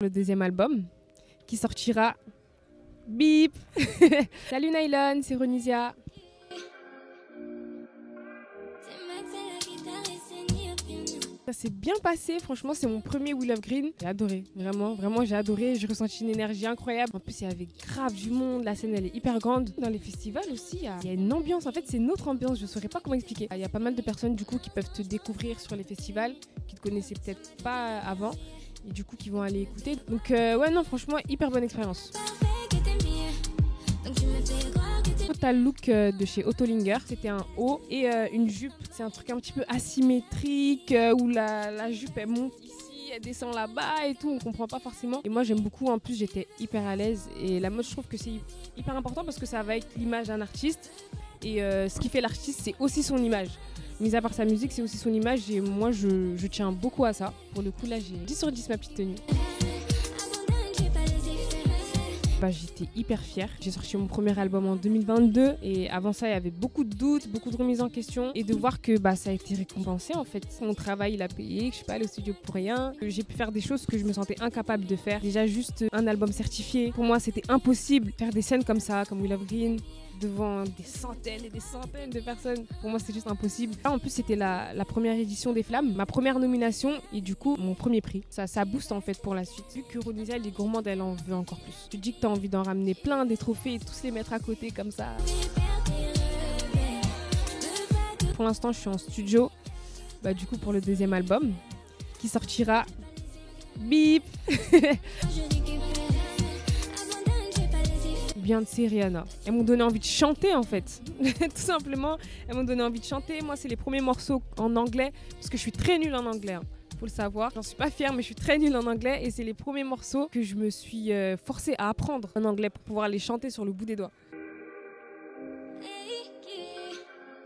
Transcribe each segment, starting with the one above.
Le deuxième album qui sortira. Bip. Salut Nylon, c'est Ronisia. Ça s'est bien passé, franchement c'est mon premier We Love Green. J'ai adoré, vraiment j'ai adoré, j'ai ressenti une énergie incroyable. En plus il y avait grave du monde, la scène elle est hyper grande. Dans les festivals aussi, il y a une ambiance, en fait c'est une autre ambiance, je saurais pas comment expliquer. Il y a pas mal de personnes du coup qui peuvent te découvrir sur les festivals, qui te connaissaient peut-être pas avant et du coup qui vont aller écouter. Donc ouais non franchement hyper bonne expérience. Total look de chez Autolinger, c'était un haut et une jupe, c'est un truc un petit peu asymétrique où la jupe elle monte ici, elle descend là-bas et tout, on comprend pas forcément. Et moi j'aime beaucoup, en plus j'étais hyper à l'aise et la mode je trouve que c'est hyper important parce que ça va être l'image d'un artiste et ce qui fait l'artiste c'est aussi son image. Mis à part sa musique c'est aussi son image et moi je tiens beaucoup à ça. Pour le coup là j'ai 10 sur 10 ma petite tenue. J'étais hyper fière. J'ai sorti mon premier album en 2022 et avant ça il y avait beaucoup de doutes, beaucoup de remises en question et de voir que ça a été récompensé en fait. Mon travail il a payé, que je suis pas allée au studio pour rien, que j'ai pu faire des choses que je me sentais incapable de faire. Déjà juste un album certifié, pour moi c'était impossible. Faire des scènes comme ça, comme We Love Green, devant des centaines et des centaines de personnes. Pour moi, c'était juste impossible. Là, en plus, c'était la première édition des Flammes, ma première nomination et du coup, mon premier prix. Ça booste en fait pour la suite. Vu que Ronisia, elle est gourmande, elle en veut encore plus. Tu te dis que tu as envie d'en ramener plein des trophées et tous les mettre à côté comme ça. Pour l'instant, je suis en studio du coup pour le deuxième album qui sortira. Bip. Beyoncé et Rihanna. Elles m'ont donné envie de chanter en fait. Tout simplement, elles m'ont donné envie de chanter. Moi, c'est les premiers morceaux en anglais parce que je suis très nulle en anglais. Faut le savoir. J'en suis pas fière, mais je suis très nulle en anglais et c'est les premiers morceaux que je me suis forcée à apprendre en anglais pour pouvoir les chanter sur le bout des doigts.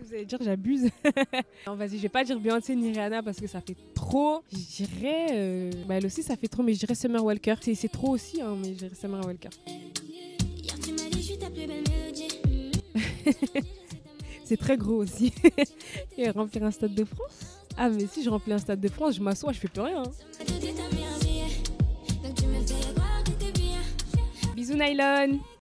Vous allez dire j'abuse. Non, vas-y, je vais pas dire Beyoncé ni Rihanna parce que ça fait trop. Je dirais, elle aussi ça fait trop, mais je dirais Summer Walker. C'est trop aussi, mais je dirais Summer Walker. C'est très gros aussi. Et remplir un stade de France. Ah mais si je remplis un stade de France, je m'assois, je fais plus rien. Bisous Nylon.